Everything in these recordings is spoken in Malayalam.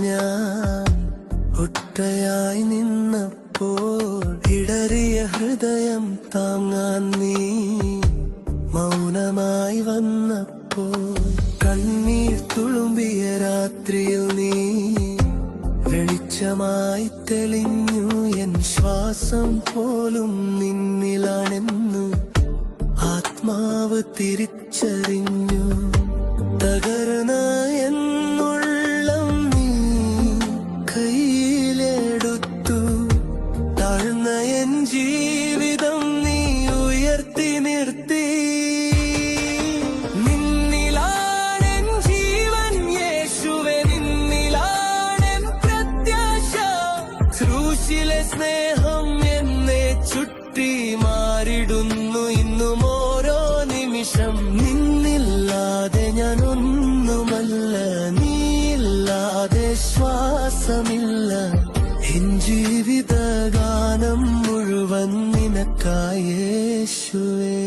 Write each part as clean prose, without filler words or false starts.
ഞാൻ ഒറ്റയായി നിന്നപ്പോൾ ഇടറിയ ഹൃദയം താങ്ങാൻ നീ മൗനമായി വന്നപ്പോൾ കണ്ണീർ തുളുമ്പിയ രാത്രിയിൽ നീ വെളിച്ചമായി തെളിഞ്ഞു. എൻ ശ്വാസം പോലും നിന്നിലാണെന്നു ആത്മാവ് തിരിച്ചറിഞ്ഞു. തകർന്ന എന്നുള്ളം നീ കയ്യിലെടുത്തു. താഴ്ന്ന എൻ ജീവിതം നീ ഉയർത്തി നിർത്തി. നിന്നിലാണെൻ ജീവൻ യേശുവേ, നിന്നിലാണെൻ പ്രത്യാശ. ക്രൂശിലെ സ്നേഹം എന്നെ ചുറ്റി മാറിടുന്നു ഇന്നും ഓരോ നിമിഷം. നിന്നില്ലാതെ ഞാനൊന്നുമല്ല, നീയില്ലാതെ ശ്വാസമില്ല. എൻ ജീവിതഗാനം മുഴുവൻ നിനക്കായി യേശുവേ.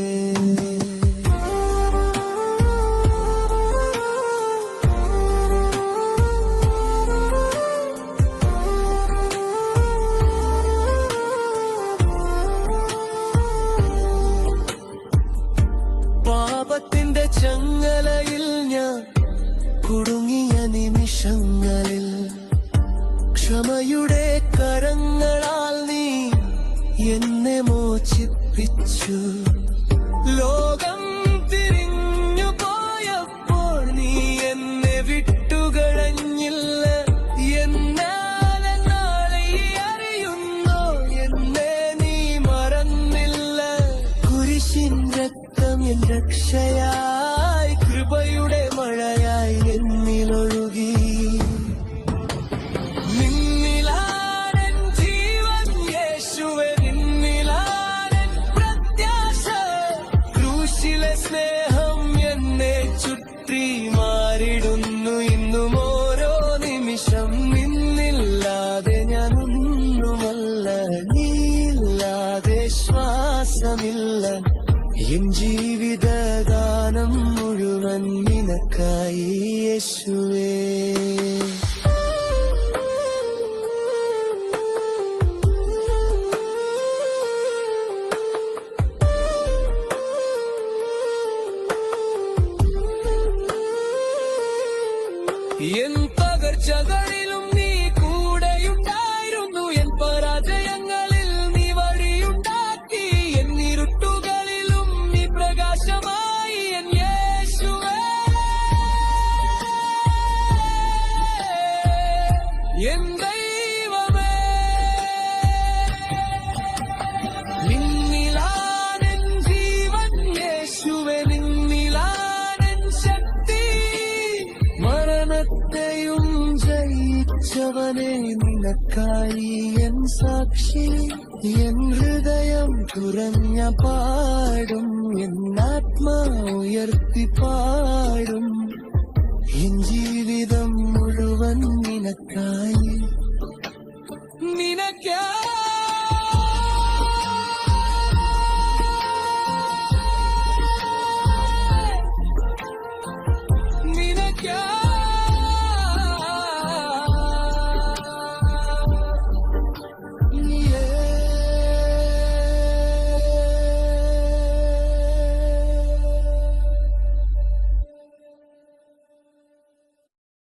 പാപത്തിന്റെ ചങ്ങലയിൽ ഞാൻ കുടുങ്ങിയ നിമിഷങ്ങളിൽ ക്ഷമയുടെ കരങ്ങളാൽ നീ എന്നെ മോചിപ്പിച്ചു. ലോകം തിരിഞ്ഞു പോയപ്പോൾ നീ എന്നെ വിട്ടുകളഞ്ഞില്ല. എന്നാലെ നാളെ അറിയുന്നോ, എന്നെ നീ മറന്നില്ല. കുരിശിൻ രക്തം എൻ രക്ഷയായി, കൃപയുടെ മഴയായി എന്നിലൊഴുകി. നിന്നിലാണെൻ ജീവൻ യേശുവേ, നിന്നിലാണെൻ പ്രത്യാശ. ക്രൂശിലെ സ്നേഹം എന്നെ ചുറ്റി മാറിടുന്നു ഇന്നും ഓരോ നിമിഷം. നിന്നില്ലാതെ ഞാനൊന്നുമല്ല, നീയില്ലാതെ ശ്വാസമില്ല. എൻ ജീവിതഗാനം മുഴുവൻ നിനക്കായി യേശുവേ. എൻ പകർച്ചകളിലും നീ കൂടെയുണ്ടായിരുന്നു. എൻ പരാജയങ്ങളിൽ നീ വഴിയുണ്ടാക്കി. എൻ ഇരുട്ടുകളിലും നീ പ്രകാശമായി. എൻ യേശുവേ, എൻ ദൈവമേ, നിന്നിലാണെൻ ജീവൻ യേശുവേ, നിന്നിലാണെൻ ശക്തി. മരണത്തെയും ജയിച്ചവനെ, നിനക്കായി എൻ സാക്ഷി. എൻ ഹൃദയം തുറഞ്ഞ പാടും, എൻ ആത്മാ ഉയർത്തി പാടും. എൻ ജീവിതം മുഴുവൻ നിനക്കായി, നിനക്കായി.